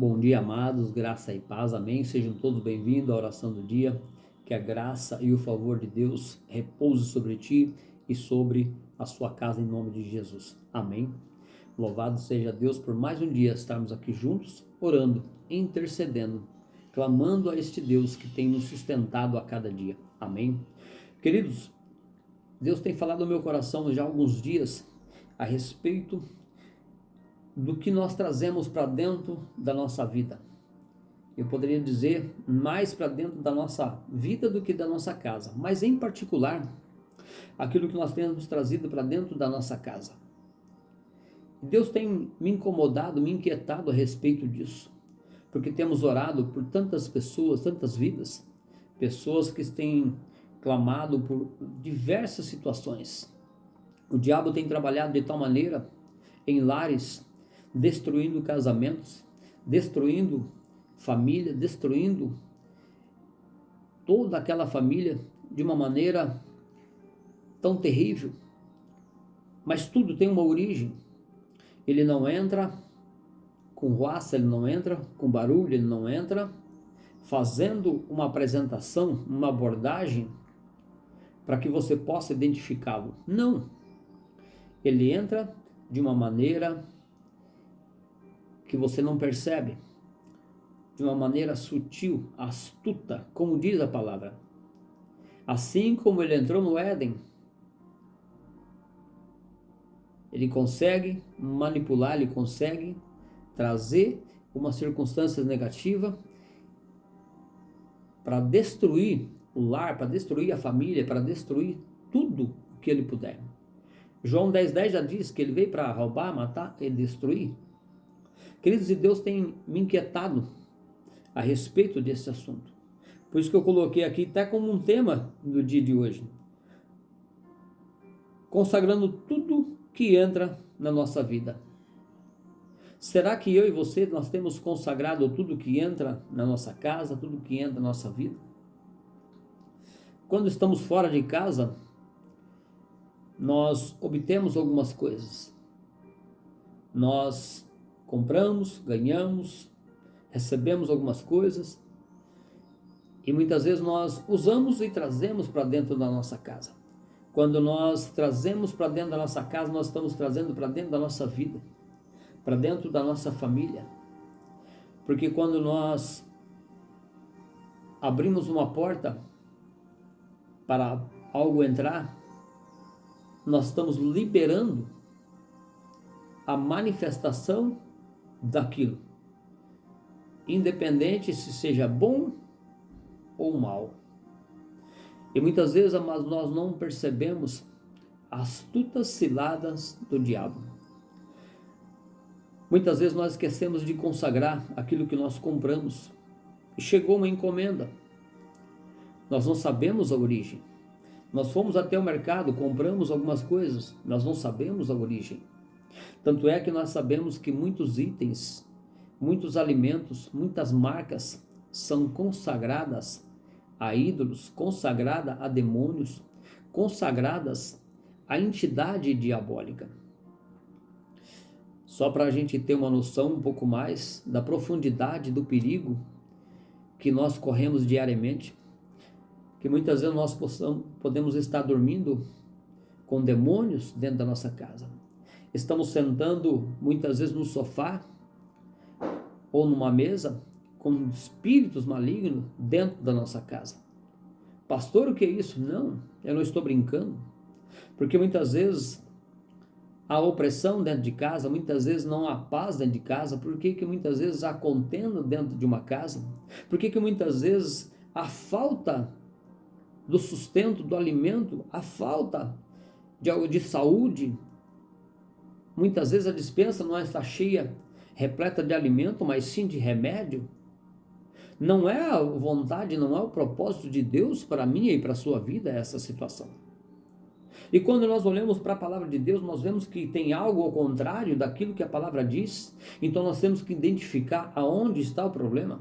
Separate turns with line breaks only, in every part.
Bom dia, amados, graça e paz, amém. Sejam todos bem-vindos à oração do dia. Que a graça e o favor de Deus repouse sobre ti e sobre a sua casa em nome de Jesus, amém. Louvado seja Deus por mais um dia estarmos aqui juntos, orando, intercedendo, clamando a este Deus que tem nos sustentado a cada dia, amém. Queridos, Deus tem falado no meu coração já há alguns dias a respeito do que nós trazemos para dentro da nossa vida. Eu poderia dizer mais para dentro da nossa vida do que da nossa casa, mas em particular, aquilo que nós temos trazido para dentro da nossa casa. Deus tem me incomodado, me inquietado a respeito disso, porque temos orado por tantas pessoas, tantas vidas, pessoas que têm clamado por diversas situações. O diabo tem trabalhado de tal maneira em lares, destruindo casamentos, destruindo família, destruindo toda aquela família de uma maneira tão terrível. Mas tudo tem uma origem. Ele não entra com ruaça, ele não entra com barulho, ele não entra fazendo uma apresentação, uma abordagem para que você possa identificá-lo. Não. Ele entra de uma maneira que você não percebe, de uma maneira sutil, astuta, como diz a palavra. Assim como ele entrou no Éden, ele consegue manipular, ele consegue trazer uma circunstância negativa para destruir o lar, para destruir a família, para destruir tudo o que ele puder. João 10,10 já diz que ele veio para roubar, matar e destruir. Queridos, e Deus tem me inquietado a respeito desse assunto. Por isso que eu coloquei aqui até como um tema do dia de hoje. Consagrando tudo que entra na nossa vida. Será que eu e você, nós temos consagrado tudo que entra na nossa casa, tudo que entra na nossa vida? Quando estamos fora de casa, nós obtemos algumas coisas. Nós compramos, ganhamos, recebemos algumas coisas e muitas vezes nós usamos e trazemos para dentro da nossa casa. Quando nós trazemos para dentro da nossa casa, nós estamos trazendo para dentro da nossa vida, para dentro da nossa família. Porque quando nós abrimos uma porta para algo entrar, nós estamos liberando a manifestação daquilo, independente se seja bom ou mal. E muitas vezes, mas nós não percebemos as astutas ciladas do diabo. Muitas vezes nós esquecemos de consagrar aquilo que nós compramos. E chegou uma encomenda. Nós não sabemos a origem. Nós fomos até o mercado, compramos algumas coisas, nós não sabemos a origem. Tanto é que nós sabemos que muitos itens, muitos alimentos, muitas marcas são consagradas a ídolos, consagradas a demônios, consagradas à entidade diabólica. Só para a gente ter uma noção um pouco mais da profundidade do perigo que nós corremos diariamente, que muitas vezes nós podemos estar dormindo com demônios dentro da nossa casa. Estamos sentando muitas vezes no sofá ou numa mesa com espíritos malignos dentro da nossa casa. Pastor, o que é isso? Não, eu não estou brincando. Porque muitas vezes há opressão dentro de casa, muitas vezes não há paz dentro de casa. Por que muitas vezes há contenda dentro de uma casa? Por que muitas vezes há falta do sustento, do alimento, a falta de saúde? Muitas vezes a despensa não está cheia, repleta de alimento, mas sim de remédio. Não é a vontade, não é o propósito de Deus para mim e para a sua vida essa situação. E quando nós olhamos para a palavra de Deus, nós vemos que tem algo ao contrário daquilo que a palavra diz. Então nós temos que identificar aonde está o problema.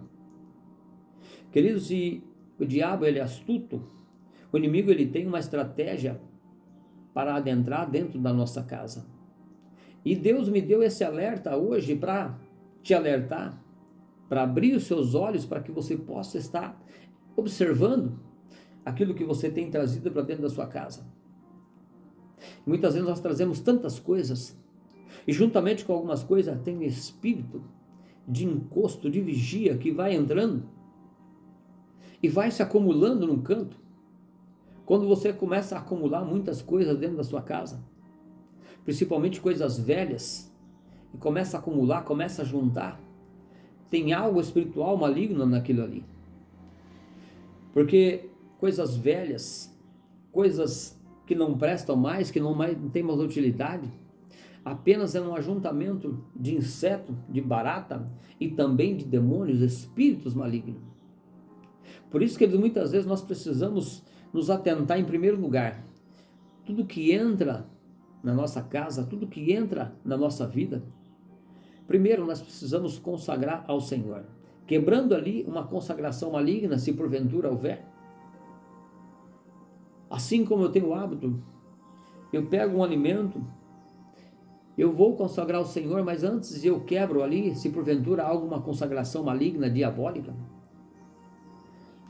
Queridos, e o diabo, ele é astuto. O inimigo, ele tem uma estratégia para adentrar dentro da nossa casa. E Deus me deu esse alerta hoje para te alertar para abrir os seus olhos para que você possa estar observando aquilo que você tem trazido para dentro da sua casa. Muitas vezes nós trazemos tantas coisas e juntamente com algumas coisas tem um espírito de encosto, de vigia que vai entrando e vai se acumulando num canto. Quando você começa a acumular muitas coisas dentro da sua casa, principalmente coisas velhas, e começa a acumular, começa a juntar, tem algo espiritual maligno naquilo ali. Porque coisas velhas, coisas que não prestam mais, que não tem mais utilidade, apenas é um ajuntamento de inseto, de barata e também de demônios, espíritos malignos. Por isso que muitas vezes nós precisamos nos atentar em primeiro lugar. Tudo que entra na nossa casa, tudo que entra na nossa vida, primeiro nós precisamos consagrar ao Senhor, quebrando ali uma consagração maligna, se porventura houver. Assim como eu tenho o hábito, eu pego um alimento, eu vou consagrar ao Senhor, mas antes eu quebro ali, se porventura há alguma consagração maligna, diabólica.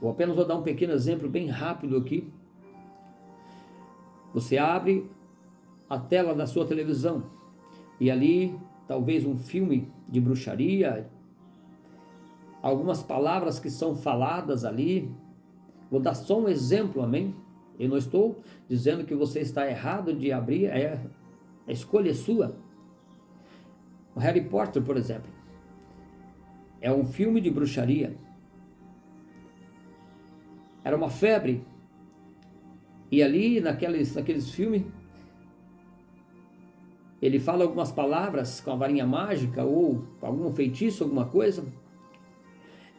Eu apenas vou dar um pequeno exemplo bem rápido aqui. Você abre a tela da sua televisão e ali talvez um filme de bruxaria, algumas palavras que são faladas ali. Vou dar só um exemplo, amém? Eu não estou dizendo que você está errado de abrir, a escolha é sua. O Harry Potter, por exemplo, é um filme de bruxaria. Era uma febre. E ali, naqueles filmes, ele fala algumas palavras com a varinha mágica ou algum feitiço, alguma coisa.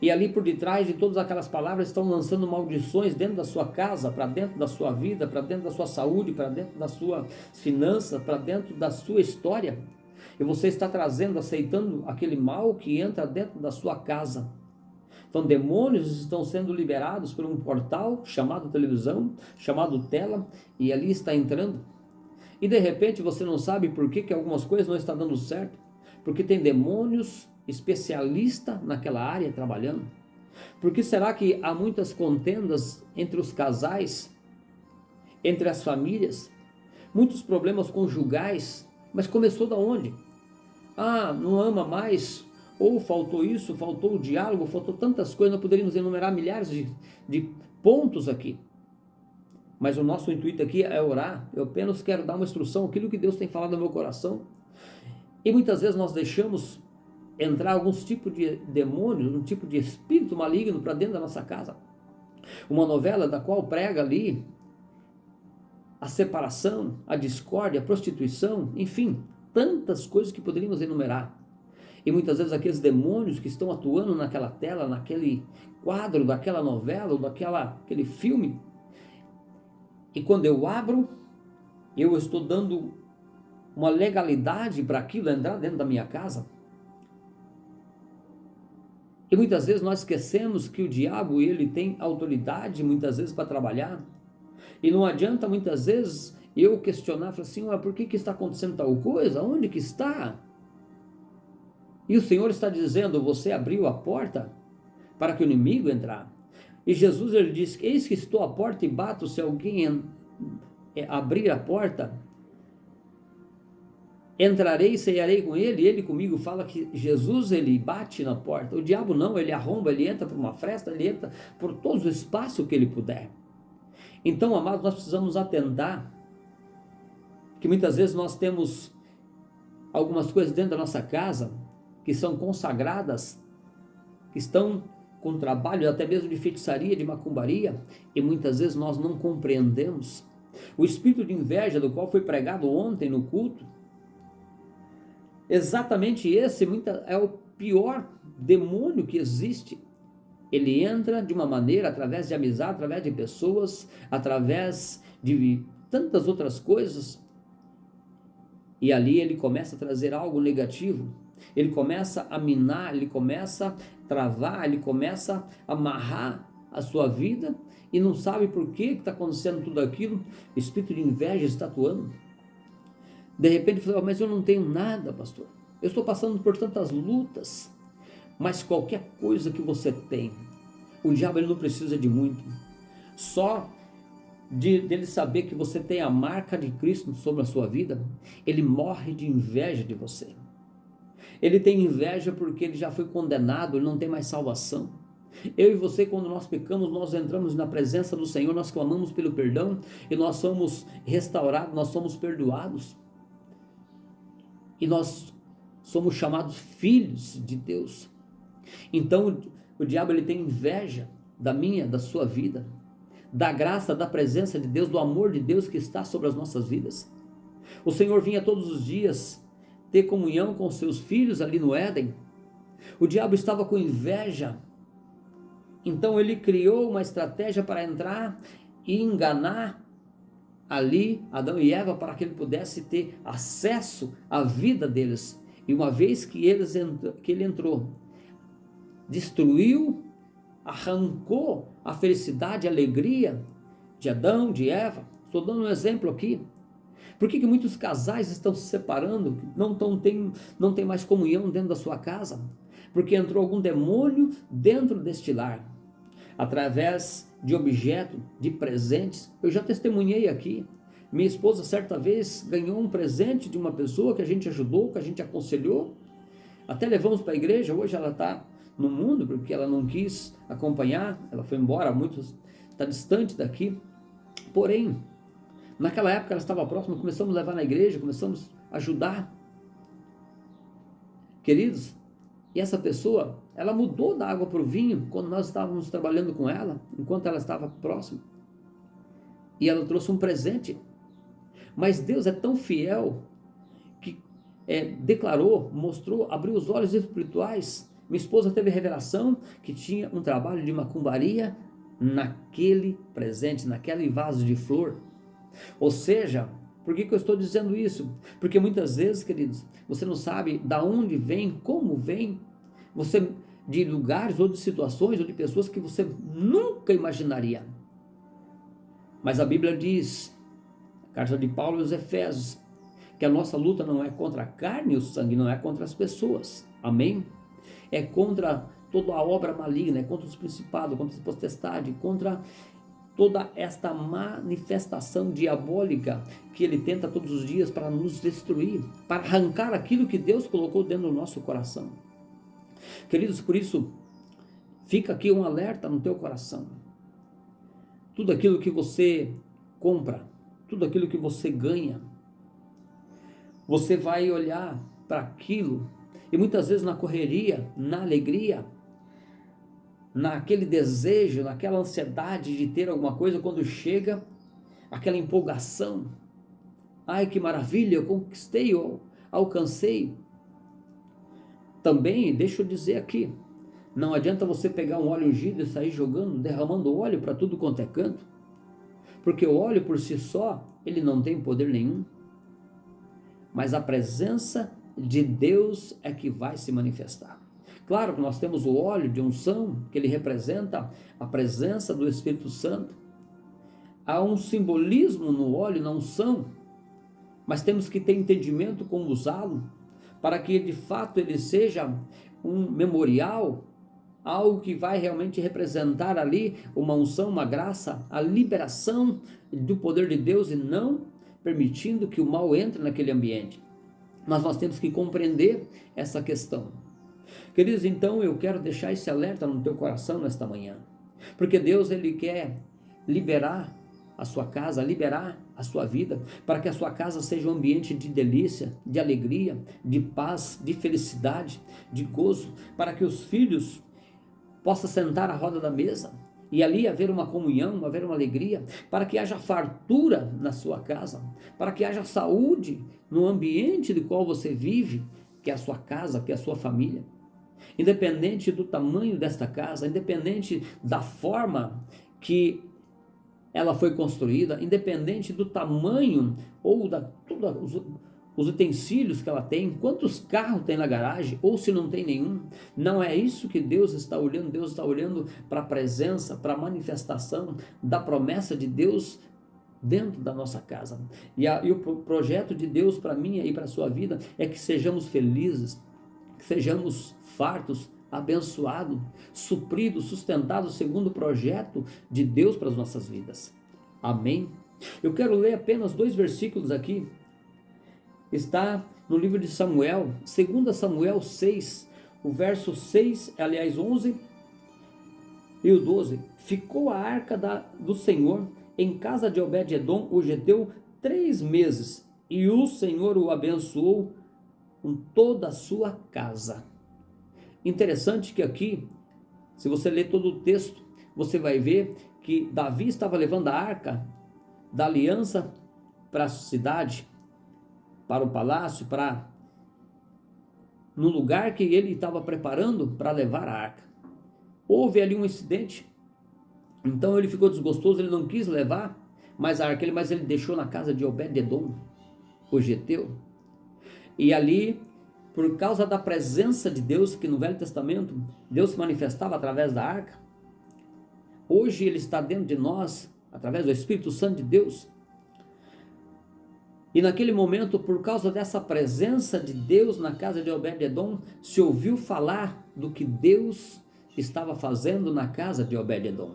E ali por detrás de todas aquelas palavras estão lançando maldições dentro da sua casa, para dentro da sua vida, para dentro da sua saúde, para dentro da sua finança, para dentro da sua história. E você está trazendo, aceitando aquele mal que entra dentro da sua casa. Então demônios estão sendo liberados por um portal chamado televisão, chamado tela, e ali está entrando. E de repente você não sabe por que algumas coisas não estão dando certo, porque tem demônios especialistas naquela área trabalhando. Por que será que há muitas contendas entre os casais, entre as famílias, muitos problemas conjugais? Mas começou da onde? Não ama mais, ou faltou isso, faltou o diálogo, faltou tantas coisas, nós poderíamos enumerar milhares de pontos aqui. Mas o nosso intuito aqui é orar. Eu apenas quero dar uma instrução, aquilo que Deus tem falado no meu coração. E muitas vezes nós deixamos entrar alguns tipos de demônios, um tipo de espírito maligno para dentro da nossa casa. Uma novela da qual prega ali a separação, a discórdia, a prostituição, enfim, tantas coisas que poderíamos enumerar. E muitas vezes aqueles demônios que estão atuando naquela tela, naquele quadro daquela novela ou daquele filme, e quando eu abro, eu estou dando uma legalidade para aquilo entrar dentro da minha casa. E muitas vezes nós esquecemos que o diabo, ele tem autoridade muitas vezes para trabalhar. E não adianta muitas vezes eu questionar, falar assim, por que está acontecendo tal coisa? Onde que está? E o Senhor está dizendo, você abriu a porta para que o inimigo entrar. E Jesus, ele disse, eis que estou à porta e bato, se alguém abrir a porta, entrarei e ceiarei com ele, e ele comigo. Fala que Jesus, ele bate na porta. O diabo não, ele arromba, ele entra por uma fresta, ele entra por todo o espaço que ele puder. Então, amados, nós precisamos atentar que muitas vezes nós temos algumas coisas dentro da nossa casa que são consagradas, que estão com trabalho até mesmo de feitiçaria, de macumbaria, e muitas vezes nós não compreendemos. O espírito de inveja, do qual foi pregado ontem no culto, exatamente esse é o pior demônio que existe. Ele entra de uma maneira, através de amizade, através de pessoas, através de tantas outras coisas, e ali ele começa a trazer algo negativo, ele começa a minar, ele começa a travar, ele começa a amarrar a sua vida, e não sabe por que está acontecendo tudo aquilo. O espírito de inveja está atuando. De repente, ele fala, mas eu não tenho nada, pastor, eu estou passando por tantas lutas, mas qualquer coisa que você tem, o diabo ele não precisa de muito. Só dele saber que você tem a marca de Cristo sobre a sua vida, ele morre de inveja de você. Ele tem inveja porque ele já foi condenado, ele não tem mais salvação. Eu e você, quando nós pecamos, nós entramos na presença do Senhor, nós clamamos pelo perdão e nós somos restaurados, nós somos perdoados. E nós somos chamados filhos de Deus. Então o diabo ele tem inveja da minha, da sua vida, da graça, da presença de Deus, do amor de Deus que está sobre as nossas vidas. O Senhor vinha todos os dias ter comunhão com seus filhos ali no Éden. O diabo estava com inveja. Então ele criou uma estratégia para entrar e enganar ali Adão e Eva para que ele pudesse ter acesso à vida deles. E uma vez que ele entrou, destruiu, arrancou a felicidade, a alegria de Adão, de Eva. Estou dando um exemplo aqui. Por que muitos casais estão se separando, não tem mais comunhão dentro da sua casa? Porque entrou algum demônio dentro deste lar, através de objetos, de presentes. Eu já testemunhei aqui, minha esposa certa vez ganhou um presente de uma pessoa que a gente ajudou, que a gente aconselhou, até levamos para a igreja. Hoje ela está no mundo, porque ela não quis acompanhar, ela foi embora, está distante daqui, porém, naquela época ela estava próxima, começamos a levar na igreja, começamos a ajudar, queridos, e essa pessoa, ela mudou da água para o vinho, quando nós estávamos trabalhando com ela, enquanto ela estava próxima, e ela trouxe um presente, mas Deus é tão fiel, que declarou, mostrou, abriu os olhos espirituais. Minha esposa teve revelação que tinha um trabalho de macumbaria naquele presente, naquele vaso de flor. Ou seja, por que eu estou dizendo isso? Porque muitas vezes, queridos, você não sabe da onde vem, como vem, você, de lugares ou de situações ou de pessoas que você nunca imaginaria. Mas a Bíblia diz, a carta de Paulo aos Efésios, que a nossa luta não é contra a carne e o sangue, não é contra as pessoas. Amém? É contra toda a obra maligna, é contra os principados, contra a potestade, contra toda esta manifestação diabólica que ele tenta todos os dias para nos destruir, para arrancar aquilo que Deus colocou dentro do nosso coração. Queridos, por isso, fica aqui um alerta no teu coração. Tudo aquilo que você compra, tudo aquilo que você ganha, você vai olhar para aquilo e muitas vezes na correria, na alegria, naquele desejo, naquela ansiedade de ter alguma coisa, quando chega aquela empolgação, ai que maravilha, eu conquistei, eu alcancei. Também, deixa eu dizer aqui, não adianta você pegar um óleo ungido e sair jogando, derramando óleo para tudo quanto é canto, porque o óleo por si só, ele não tem poder nenhum, mas a presença de Deus é que vai se manifestar. Claro que nós temos o óleo de unção, que ele representa a presença do Espírito Santo. Há um simbolismo no óleo, na unção, mas temos que ter entendimento como usá-lo, para que de fato ele seja um memorial, algo que vai realmente representar ali uma unção, uma graça, a liberação do poder de Deus e não permitindo que o mal entre naquele ambiente. Mas nós temos que compreender essa questão. Queridos, então eu quero deixar esse alerta no teu coração nesta manhã, porque Deus ele quer liberar a sua casa, liberar a sua vida, para que a sua casa seja um ambiente de delícia, de alegria, de paz, de felicidade, de gozo, para que os filhos possam sentar à roda da mesa e ali haver uma comunhão, haver uma alegria, para que haja fartura na sua casa, para que haja saúde no ambiente do qual você vive, que é a sua casa, que é a sua família. Independente do tamanho desta casa, independente da forma que ela foi construída, independente do tamanho ou os utensílios que ela tem, quantos carros tem na garagem, ou se não tem nenhum, não é isso que Deus está olhando. Deus está olhando para a presença, para a manifestação da promessa de Deus dentro da nossa casa. E o projeto de Deus para mim e para a sua vida é que sejamos felizes, que sejamos fartos, abençoado, suprido, sustentado segundo o projeto de Deus para as nossas vidas. Amém? Eu quero ler apenas 2 versículos aqui. Está no livro de Samuel, 2 Samuel 6, o verso 6, aliás 11 e o 12. Ficou a arca do Senhor em casa de Obed-edom, o geteu, 3 meses, e o Senhor o abençoou com toda a sua casa. Interessante que aqui, se você ler todo o texto, você vai ver que Davi estava levando a arca da aliança para a cidade, para o palácio, no lugar que ele estava preparando para levar a arca. Houve ali um incidente, então ele ficou desgostoso, ele não quis levar mais a arca, mas ele deixou na casa de Obed-edom, o geteu. E ali, por causa da presença de Deus, que no Velho Testamento Deus se manifestava através da arca, hoje ele está dentro de nós, através do Espírito Santo de Deus. E naquele momento, por causa dessa presença de Deus na casa de Obed-edom, se ouviu falar do que Deus estava fazendo na casa de Obed-edom.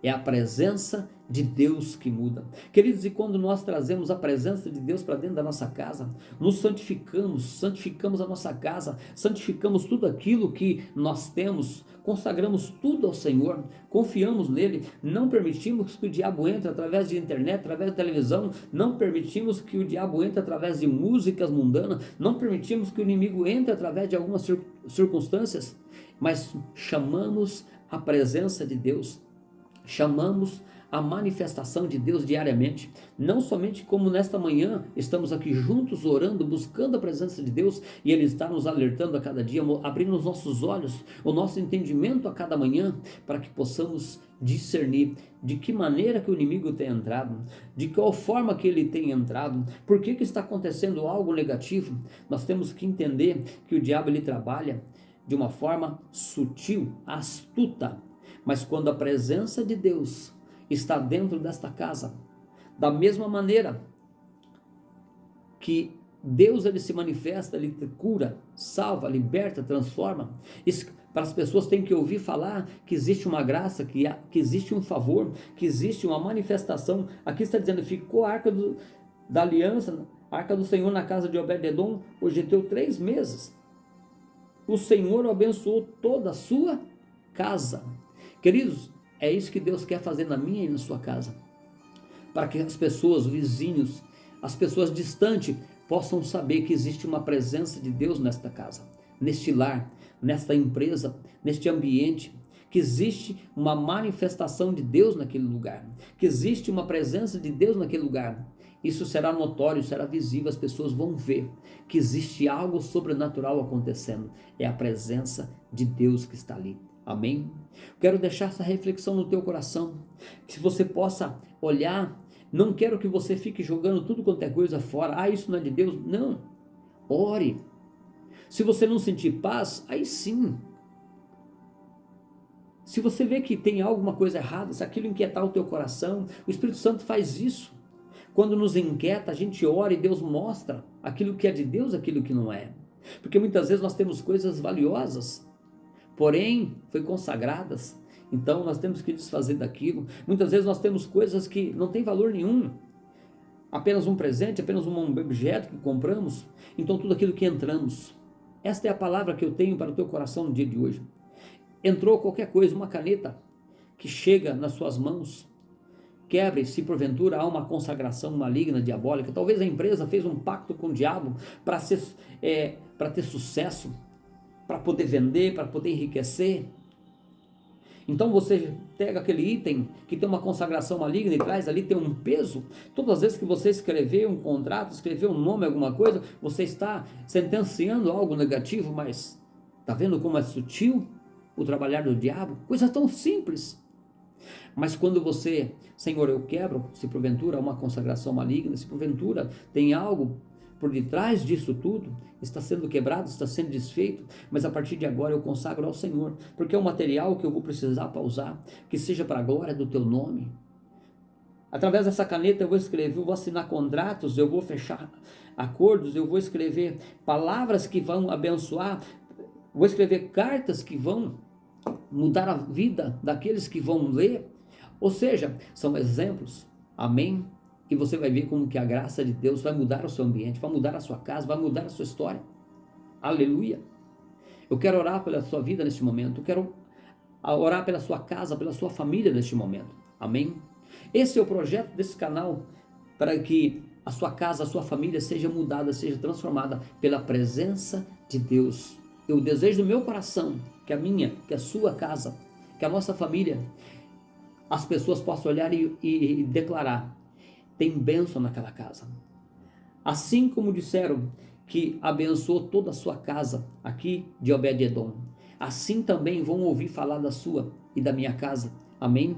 É a presença de Deus que muda. Queridos, e quando nós trazemos a presença de Deus para dentro da nossa casa, nos santificamos a nossa casa, santificamos tudo aquilo que nós temos, consagramos tudo ao Senhor, confiamos nele, não permitimos que o diabo entre através de internet, através da televisão, não permitimos que o diabo entre através de músicas mundanas, não permitimos que o inimigo entre através de algumas circunstâncias, mas chamamos a presença de Deus, chamamos a manifestação de Deus diariamente, não somente como nesta manhã estamos aqui juntos orando, buscando a presença de Deus, e Ele está nos alertando a cada dia, abrindo os nossos olhos, o nosso entendimento a cada manhã, para que possamos discernir de que maneira que o inimigo tem entrado, de qual forma que ele tem entrado, por que está acontecendo algo negativo. Nós temos que entender que o diabo ele trabalha de uma forma sutil, astuta, mas quando a presença de Deus está dentro desta casa, da mesma maneira que Deus ele se manifesta, ele cura, salva, liberta, transforma. Isso, para as pessoas têm que ouvir falar que existe uma graça, que existe um favor, que existe uma manifestação. Aqui está dizendo, ficou a arca da aliança, a arca do Senhor na casa de Obed-edom, o geteu 3 meses. O Senhor o abençoou toda a sua casa. Queridos, é isso que Deus quer fazer na minha e na sua casa, para que as pessoas, os vizinhos, as pessoas distantes possam saber que existe uma presença de Deus nesta casa, neste lar, nesta empresa, neste ambiente, que existe uma manifestação de Deus naquele lugar, que existe uma presença de Deus naquele lugar. Isso será notório, será visível, as pessoas vão ver que existe algo sobrenatural acontecendo, é a presença de Deus que está ali. Amém? Quero deixar essa reflexão no teu coração, que você possa olhar. Não quero que você fique jogando tudo quanto é coisa fora. Isso não é de Deus. Não. Ore. Se você não sentir paz, aí sim. Se você vê que tem alguma coisa errada, se aquilo inquietar o teu coração, o Espírito Santo faz isso. Quando nos inquieta, a gente ora e Deus mostra aquilo que é de Deus, aquilo que não é. Porque muitas vezes nós temos coisas valiosas, porém, foi consagradas, então nós temos que desfazer daquilo. Muitas vezes nós temos coisas que não têm valor nenhum, apenas um presente, apenas um objeto que compramos, então tudo aquilo que entramos. Esta é a palavra que eu tenho para o teu coração no dia de hoje. Entrou qualquer coisa, uma caneta que chega nas suas mãos, quebre se porventura há uma consagração maligna, diabólica. Talvez a empresa fez um pacto com o diabo para ter sucesso, para poder vender, para poder enriquecer. Então você pega aquele item que tem uma consagração maligna e traz ali, tem um peso. Todas as vezes que você escrever um contrato, escrever um nome, alguma coisa, você está sentenciando algo negativo, mas está vendo como é sutil o trabalhar do diabo? Coisa tão simples. Mas quando você, Senhor, eu quebro, se porventura há uma consagração maligna, se porventura tem algo por detrás disso tudo, está sendo quebrado, está sendo desfeito, mas a partir de agora eu consagro ao Senhor, porque é um material que eu vou precisar para usar, que seja para a glória do teu nome. Através dessa caneta eu vou escrever, eu vou assinar contratos, eu vou fechar acordos, eu vou escrever palavras que vão abençoar, vou escrever cartas que vão mudar a vida daqueles que vão ler. Ou seja, são exemplos, amém? E você vai ver como que a graça de Deus vai mudar o seu ambiente, vai mudar a sua casa, vai mudar a sua história. Aleluia! Eu quero orar pela sua vida neste momento, eu quero orar pela sua casa, pela sua família neste momento, amém? Esse é o projeto desse canal, para que a sua casa, a sua família seja mudada, seja transformada pela presença de Deus. Eu desejo do meu coração que a minha, que a sua casa, que a nossa família, as pessoas possam olhar e declarar: tem bênção naquela casa. Assim como disseram que abençoou toda a sua casa aqui de Obed-edom, assim também vão ouvir falar da sua e da minha casa, amém?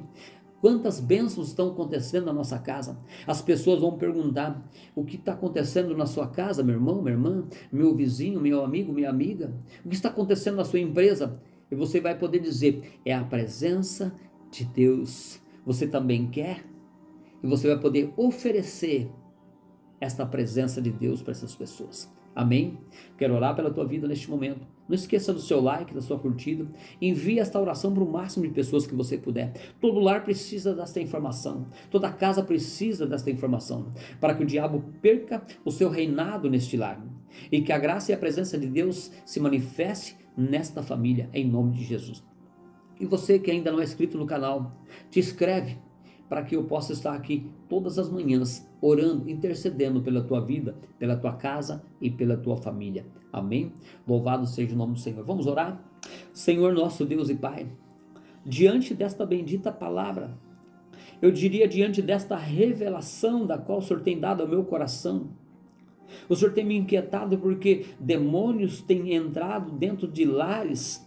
Quantas bênçãos estão acontecendo na nossa casa? As pessoas vão perguntar: o que está acontecendo na sua casa, meu irmão, minha irmã, meu vizinho, meu amigo, minha amiga? O que está acontecendo na sua empresa? E você vai poder dizer: é a presença de Deus. Você também quer? E você vai poder oferecer esta presença de Deus para essas pessoas. Amém? Quero orar pela tua vida neste momento. Não esqueça do seu like, da sua curtida. Envie esta oração para o máximo de pessoas que você puder. Todo lar precisa desta informação. Toda casa precisa desta informação. Para que o diabo perca o seu reinado neste lar. E que a graça e a presença de Deus se manifeste nesta família, em nome de Jesus. E você que ainda não é inscrito no canal, te inscreve, para que eu possa estar aqui todas as manhãs, orando, intercedendo pela tua vida, pela tua casa e pela tua família. Amém? Louvado seja o nome do Senhor. Vamos orar? Senhor nosso Deus e Pai, diante desta bendita palavra, eu diria diante desta revelação da qual o Senhor tem dado ao meu coração, o Senhor tem me inquietado porque demônios têm entrado dentro de lares,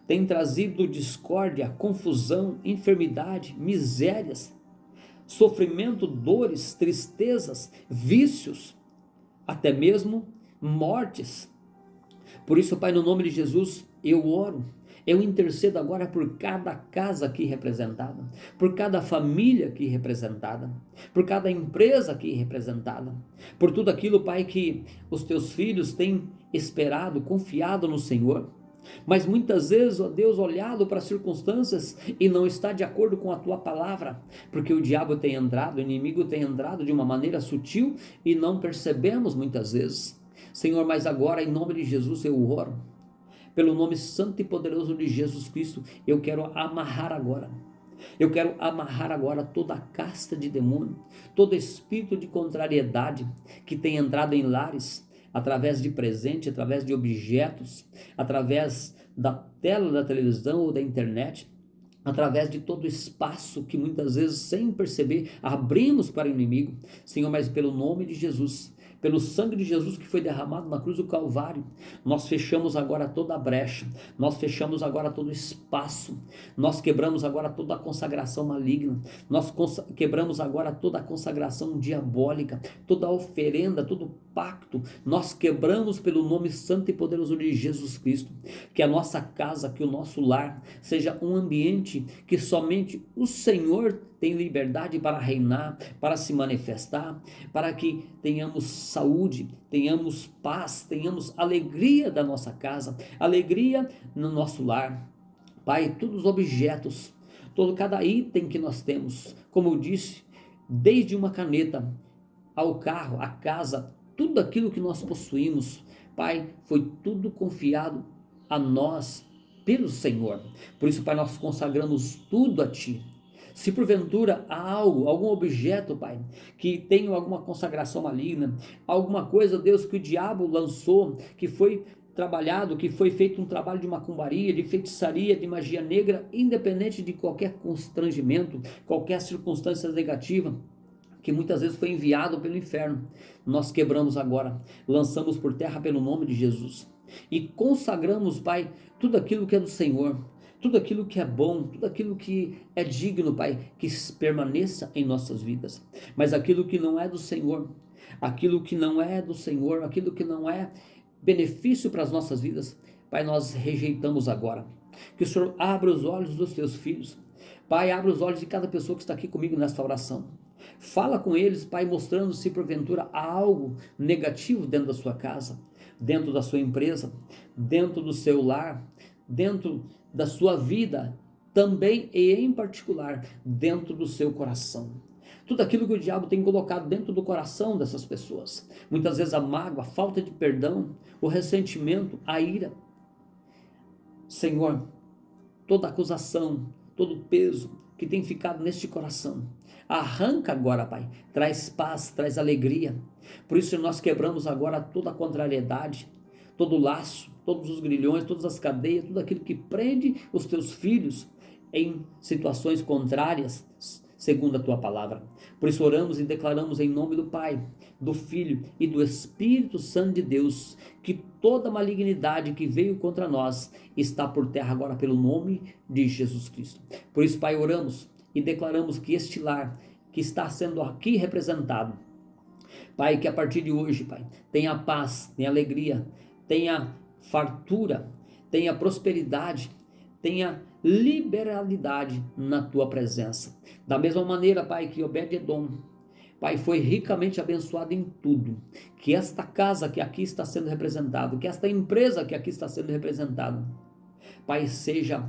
tem trazido discórdia, confusão, enfermidade, misérias, sofrimento, dores, tristezas, vícios, até mesmo mortes. Por isso, Pai, no nome de Jesus, eu oro, eu intercedo agora por cada casa aqui representada, por cada família aqui representada, por cada empresa aqui representada, por tudo aquilo, Pai, que os teus filhos têm esperado, confiado no Senhor. Mas muitas vezes, ó Deus, olhado para as circunstâncias e não está de acordo com a tua palavra, porque o diabo tem entrado, o inimigo tem entrado de uma maneira sutil e não percebemos muitas vezes. Senhor, mas agora em nome de Jesus eu oro, pelo nome santo e poderoso de Jesus Cristo, eu quero amarrar agora. Eu quero amarrar agora toda a casta de demônio, todo espírito de contrariedade que tem entrado em lares, através de presente, através de objetos, através da tela da televisão ou da internet, através de todo o espaço que muitas vezes, sem perceber, abrimos para o inimigo. Senhor, mas pelo nome de Jesus, pelo sangue de Jesus que foi derramado na cruz do Calvário, nós fechamos agora toda a brecha, nós fechamos agora todo o espaço, nós quebramos agora toda a consagração maligna, nós quebramos agora toda a consagração diabólica, toda a oferenda, todo o pacto, nós quebramos pelo nome santo e poderoso de Jesus Cristo. Que a nossa casa, que o nosso lar seja um ambiente que somente o Senhor tem liberdade para reinar, para se manifestar, para que tenhamos saúde, tenhamos paz, tenhamos alegria da nossa casa, alegria no nosso lar. Pai, todos os objetos, cada item que nós temos, como eu disse, desde uma caneta ao carro, a casa, tudo aquilo que nós possuímos, Pai, foi tudo confiado a nós pelo Senhor. Por isso, Pai, nós consagramos tudo a Ti. Se porventura há algo, algum objeto, Pai, que tenha alguma consagração maligna, alguma coisa, Deus, que o diabo lançou, que foi trabalhado, que foi feito um trabalho de macumbaria, de feitiçaria, de magia negra, independente de qualquer constrangimento, qualquer circunstância negativa, que muitas vezes foi enviado pelo inferno, nós quebramos agora, lançamos por terra pelo nome de Jesus, e consagramos, Pai, tudo aquilo que é do Senhor, tudo aquilo que é bom, tudo aquilo que é digno, Pai, que permaneça em nossas vidas. Mas aquilo que não é do Senhor, aquilo que não é do Senhor, aquilo que não é benefício para as nossas vidas, Pai, nós rejeitamos agora. Que o Senhor abra os olhos dos teus filhos. Pai, abra os olhos de cada pessoa que está aqui comigo nesta oração. Fala com eles, Pai, mostrando se porventura há algo negativo dentro da sua casa, dentro da sua empresa, dentro do seu lar, dentro da sua vida, também e em particular dentro do seu coração. Tudo aquilo que o diabo tem colocado dentro do coração dessas pessoas, muitas vezes a mágoa, a falta de perdão, o ressentimento, a ira. Senhor, toda acusação, todo peso que tem ficado neste coração, arranca agora, Pai, traz paz, traz alegria. Por isso nós quebramos agora toda a contrariedade, todo o laço, todos os grilhões, todas as cadeias, tudo aquilo que prende os teus filhos em situações contrárias, segundo a tua palavra. Por isso oramos e declaramos em nome do Pai, do Filho e do Espírito Santo de Deus, que toda malignidade que veio contra nós está por terra agora pelo nome de Jesus Cristo. Por isso, Pai, oramos e declaramos que este lar que está sendo aqui representado, Pai, que a partir de hoje, Pai, tenha paz, tenha alegria, tenha fartura, tenha prosperidade, tenha liberalidade na tua presença. Da mesma maneira, Pai, que Obed-Edom, Pai, foi ricamente abençoado em tudo, que esta casa que aqui está sendo representada, que esta empresa que aqui está sendo representada, Pai, seja,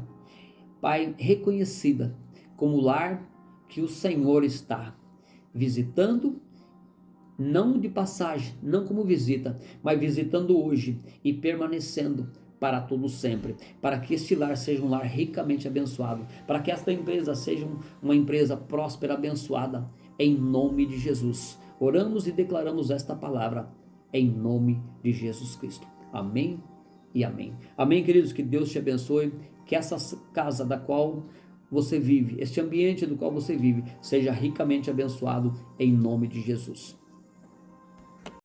Pai, reconhecida como o lar que o Senhor está visitando, não de passagem, não como visita, mas visitando hoje e permanecendo para todo sempre, para que este lar seja um lar ricamente abençoado, para que esta empresa seja uma empresa próspera, abençoada, em nome de Jesus. Oramos e declaramos esta palavra em nome de Jesus Cristo. Amém e amém. Amém, queridos, que Deus te abençoe, que essa casa da qual você vive, este ambiente do qual você vive, seja ricamente abençoado em nome de Jesus.